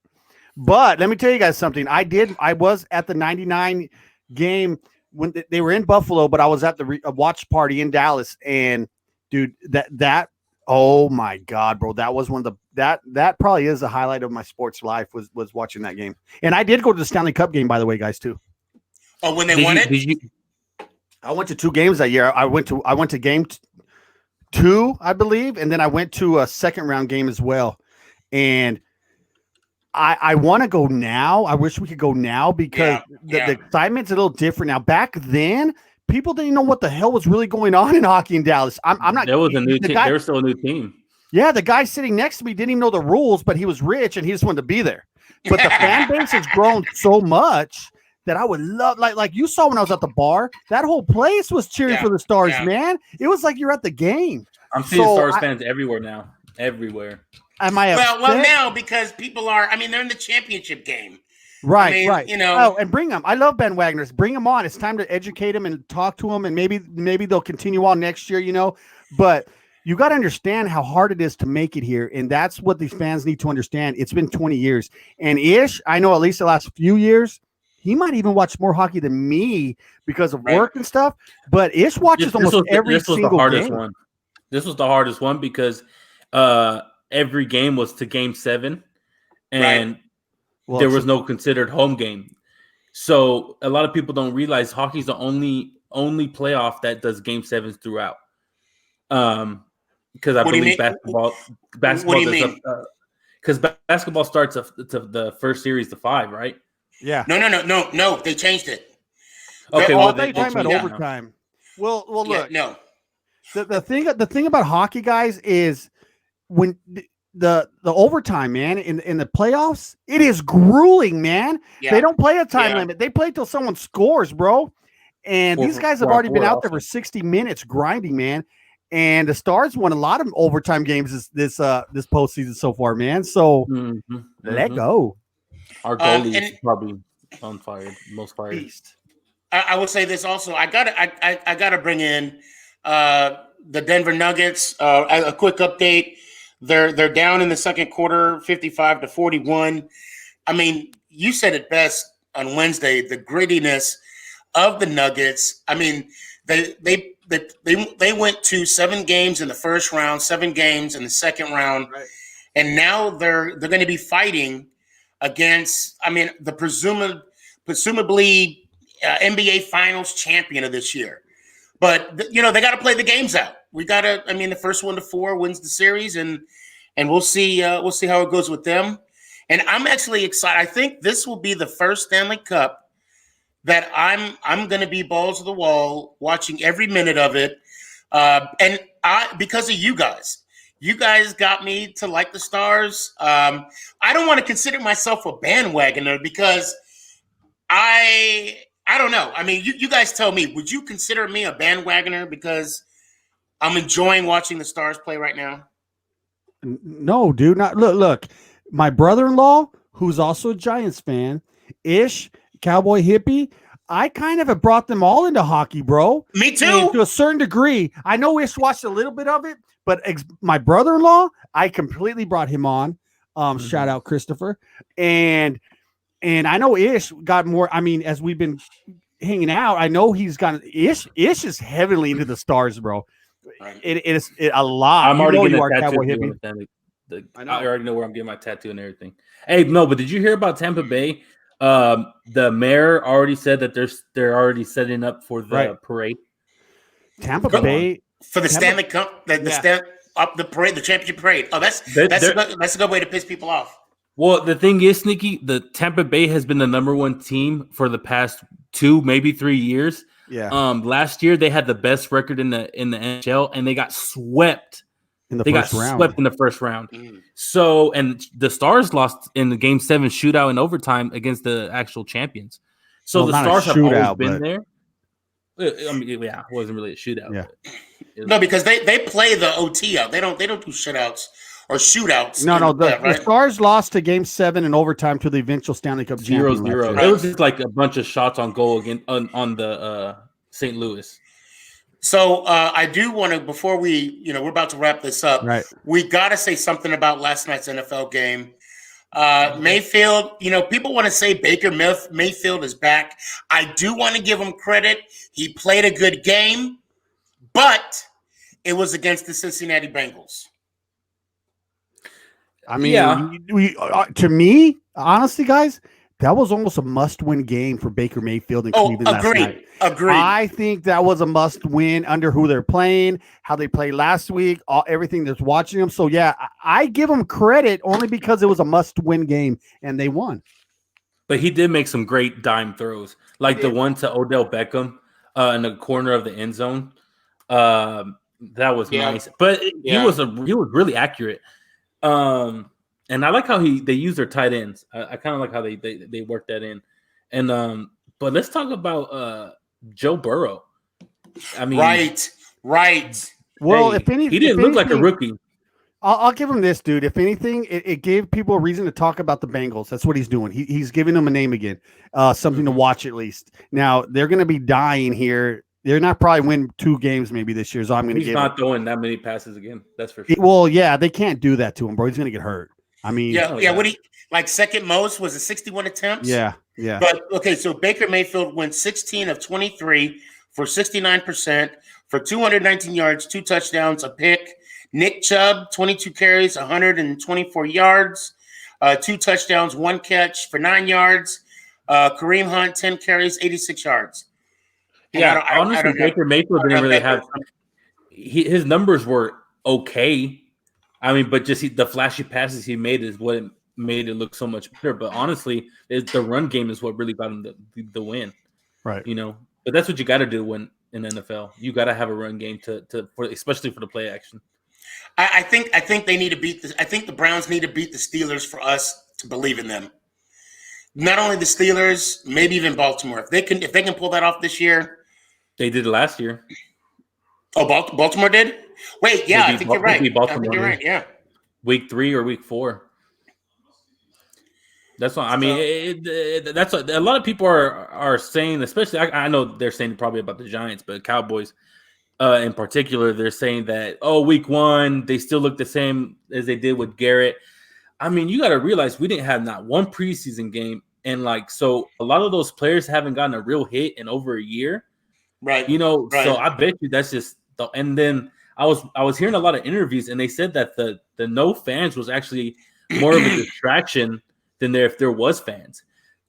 But let me tell you guys something. I was at the 99 game when they were in Buffalo, but I was at the watch party in Dallas, and dude, that oh my God, bro, that was one of the that probably is the highlight of my sports life was watching that game. And I did go to the Stanley Cup game, by the way, guys, too. Oh, when they won it? I went to 2 games that year. I went to game 2, I believe, and then I went to a second round game as well. And I want to go now. I wish we could go now because the excitement's a little different now. Back then, people didn't know what the hell was really going on in hockey in Dallas. I'm not. There was a new team. There was still a new team. Yeah, the guy sitting next to me didn't even know the rules, but he was rich and he just wanted to be there. But the fan base has grown so much that I would love, like you saw when I was at the bar, that whole place was cheering for the Stars, man. It was like you're at the game. I'm seeing Stars fans everywhere now. everywhere. Am I upset? Well, now because people are. I mean, they're in the championship game. Right, I mean, right. you know. Oh, and bring them. I love Ben Wagner's. Bring them on. It's time to educate them and talk to them, and maybe they'll continue on next year. But you got to understand how hard it is to make it here, and that's what these fans need to understand. It's been 20 years, and Ish, I know at least the last few years, he might even watch more hockey than me because of work and stuff. But Ish watches almost every single the hardest game. one. This was the hardest one because every game was to Game 7, and there was no considered home game. So a lot of people don't realize hockey's the only playoff that does Game 7s throughout. Because I believe basketball does because basketball starts to the first series to 5, right? Yeah. No. They changed it. Okay, they're talking about overtime. Well, look. No. The thing about hockey, guys, is when the overtime, man, in the playoffs, it is grueling, man. Yeah. They don't play a time limit. They play till someone scores, bro. And these guys have already been out there for 60 minutes grinding, man. And the Stars won a lot of overtime games this postseason so far, man. So let go. Our goalie is probably on fire, most fired. Beast. I would say this also. I gotta bring in the Denver Nuggets. A quick update. They're down in the second quarter, 55-41. I mean, you said it best on Wednesday. The grittiness of the Nuggets. I mean, they went to 7 games in the first round, 7 games in the second round, and now they're going to be fighting against. I mean, the presumably NBA Finals champion of this year. But they got to play the games out. We got to. I mean, the first 1 to 4 wins the series, and we'll see. We'll see how it goes with them. And I'm actually excited. I think this will be the first Stanley Cup that I'm going to be balls to the wall watching every minute of it. And because of you guys. You guys got me to like the Stars. I don't want to consider myself a bandwagoner because I don't know. I mean, you guys tell me, would you consider me a bandwagoner because I'm enjoying watching the Stars play right now? No, dude. Not look. My brother-in-law, who's also a Giants fan, Ish, Cowboy Hippie, I kind of have brought them all into hockey, bro. Me too. And to a certain degree. I know Ish watched a little bit of it, but my brother-in-law, I completely brought him on. Shout out Christopher. And I know Ish got more. I mean, as we've been hanging out, I know he's got Ish is heavily into the Stars, bro. It is a lot. I'm already getting a tattoo. I already know where I'm getting my tattoo and everything. Hey, no, but did you hear about Tampa Bay? The mayor already said that they're already setting up for the parade. Tampa Bay for the Stanley Cup, the parade, the championship parade. Oh, that's a good way to piss people off. Well, the thing is, Sneaky, the Tampa Bay has been the number 1 team for the past 2, maybe 3 years. Yeah. Last year they had the best record in the NHL, and they got swept. In the first round. So, and the Stars lost in the Game 7 shootout in overtime against the actual champions. So the Stars have always been there. I mean, it wasn't really a shootout. Yeah. No, because they play the OT out. They don't do shutouts or shootouts. No. The Stars lost to Game 7 in overtime to the eventual Stanley Cup 0-0. It was just like a bunch of shots on goal again on the St. Louis. So I do want to, before we're about to wrap this up, we got to say something about last night's NFL game. Mayfield, people want to say Baker Mayfield is back. I do want to give him credit. He played a good game, but it was against the Cincinnati Bengals. I mean, to me, honestly, guys, that was almost a must-win game for Baker Mayfield in Cleveland last night. Agreed. I think that was a must-win under who they're playing, how they played last week, everything that's watching them. So, yeah, I give them credit only because it was a must-win game, and they won. But he did make some great dime throws, like the one to Odell Beckham in the corner of the end zone. That was nice. But he was really accurate. And I like how they use their tight ends. I kind of like how they work that in. And but let's talk about Joe Burrow. I mean, right. Well, he didn't look like a rookie. I'll give him this, dude. If anything, it gave people a reason to talk about the Bengals. That's what he's doing. He's giving them a name again, something to watch at least. Now they're going to be dying here. They're not probably win 2 games maybe this year. So I'm going to He's give. not throwing that many passes again. That's for It, sure. well, yeah, they can't do that to him, bro. He's going to get hurt. I mean, Yeah. What he like second most was it 61 attempts? yeah. But okay, so Baker Mayfield went 16 of 23 for 69% for 219 yards, 2 touchdowns, a pick. Nick Chubb, 22 carries, 124 yards, 2 touchdowns, 1 catch for 9 yards. Kareem Hunt, 10 carries, 86 yards. And Yeah, honestly, Baker Mayfield didn't really have. His numbers were okay. I mean, but just the flashy passes he made is what made it look so much better. But honestly, the run game is what really got him the win. Right. You know, but that's what you got to do when in the NFL. You got to have a run game especially for the play action. I think they need to beat I think the Browns need to beat the Steelers for us to believe in them. Not only the Steelers, maybe even Baltimore. If they can pull that off this year. They did it last year. Oh, Baltimore did? Wait, yeah, I think you're right. I think you're right. Yeah. Week 3 or week 4. That's what I mean. That's what a lot of people are saying. Especially, I know they're saying probably about the Giants, but Cowboys, in particular, they're saying that week 1 they still look the same as they did with Garrett. I mean, you got to realize we didn't have not one preseason game, and so a lot of those players haven't gotten a real hit in over a year. Right. You know, right. So I bet you that's just and then I was hearing a lot of interviews, and they said that the no fans was actually more of a distraction than if there was fans,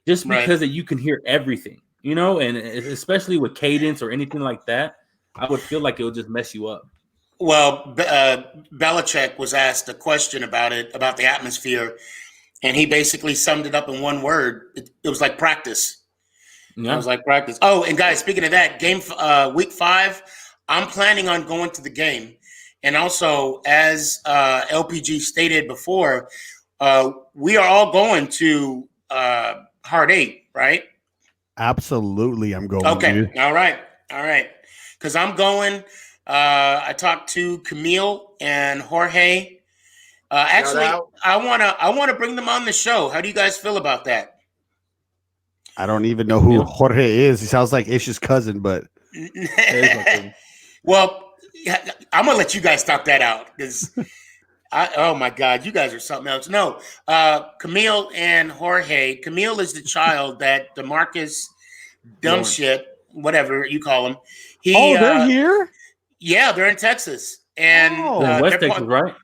just because that you can hear everything, you know, and especially with cadence or anything like that, I would feel like it would just mess you up. Well, Belichick was asked a question about the atmosphere, and he basically summed it up in one word. It was like practice. Yeah. It was like practice. Oh, and guys, speaking of that, week 5, I'm planning on going to the game. And also, as LPG stated before, we are all going to Hard 8, right? Absolutely, I'm going. Okay, dude. All right. Because I'm going. I talked to Camille and Jorge. Actually, I wanna bring them on the show. How do you guys feel about that? I don't even know who Jorge is. He sounds like Ish's cousin, but well, I'm gonna let you guys talk that out because oh my God, you guys are something else. No, Camille and Jorge. Camille is the child that DeMarcus dumb shit, whatever you call him. They're here. Yeah, they're in Texas, and West Texas, right?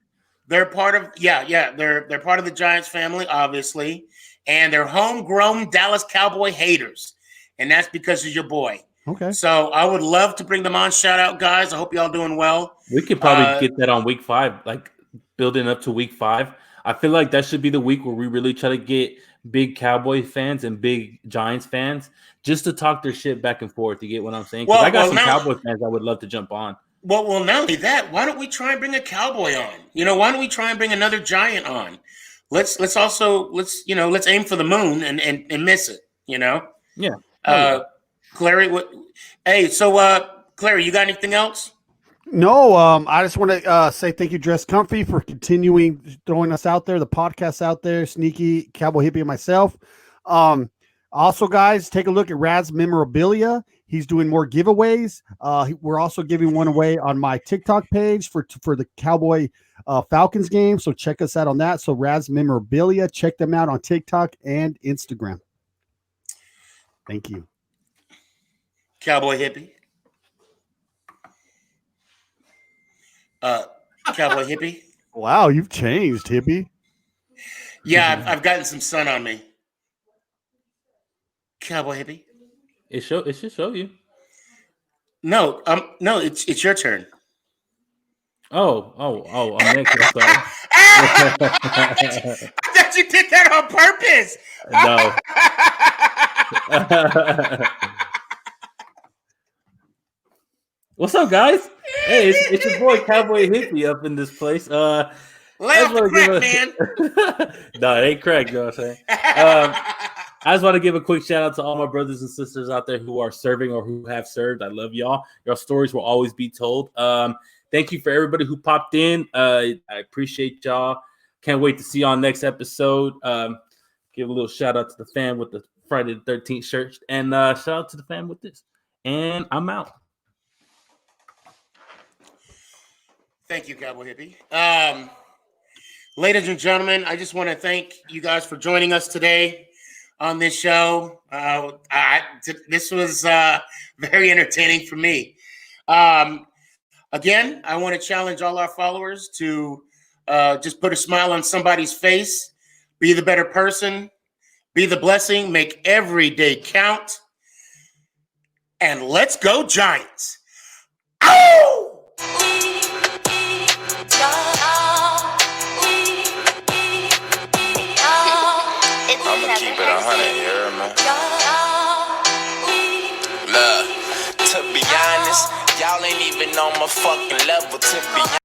They're part of they're part of the Giants family, obviously, and they're homegrown Dallas Cowboy haters, and that's because of your boy. Okay. So I would love to bring them on. Shout out, guys. I hope y'all doing well. We could probably get that on week 5, like building up to week 5. I feel like that should be the week where we really try to get big Cowboy fans and big Giants fans just to talk their shit back and forth. You get what I'm saying? Because I got some Cowboy fans I would love to jump on. Well, not only that, why don't we try and bring a Cowboy on? You know, why don't we try and bring another Giant on? Let's aim for the moon and miss it. You know? Yeah. Clary, Clary, you got anything else? No, I just want to say thank you, Dress Comfy, for continuing throwing us out there, the podcast out there, Sneaky, Cowboy Hippie, and myself. Also, guys, take a look at Rad's memorabilia. He's doing more giveaways. We're also giving one away on my TikTok page for the Cowboy Falcons game. So check us out on that. So Rad's memorabilia, check them out on TikTok and Instagram. Thank you. Cowboy Hippie. Cowboy Hippie. Wow, you've changed, Hippie. Yeah, I've gotten some sun on me. Cowboy Hippie. It should show you. No, it's your turn. Oh, I'm next. I'm sorry. I thought you did that on purpose. No. What's up, guys? Hey, it's your boy Cowboy Hippie up in this place. Lay off the crack, man. No, it ain't crack, you know what I'm saying? I just want to give a quick shout out to all my brothers and sisters out there who are serving or who have served. I love y'all. Your stories will always be told. Thank you for everybody who popped in. I appreciate y'all. Can't wait to see y'all next episode. Give a little shout out to the fan with the Friday the 13th shirt, and shout out to the fan with this. And I'm out. Thank you, Cowboy Hippie. Ladies and gentlemen, I just want to thank you guys for joining us today on this show. This was very entertaining for me. Again, I want to challenge all our followers to just put a smile on somebody's face, be the better person, be the blessing, make every day count, and let's go Giants. Ow! I'ma keep it 100 here, man. Look, to be honest, y'all ain't even on my fucking level, to be honest.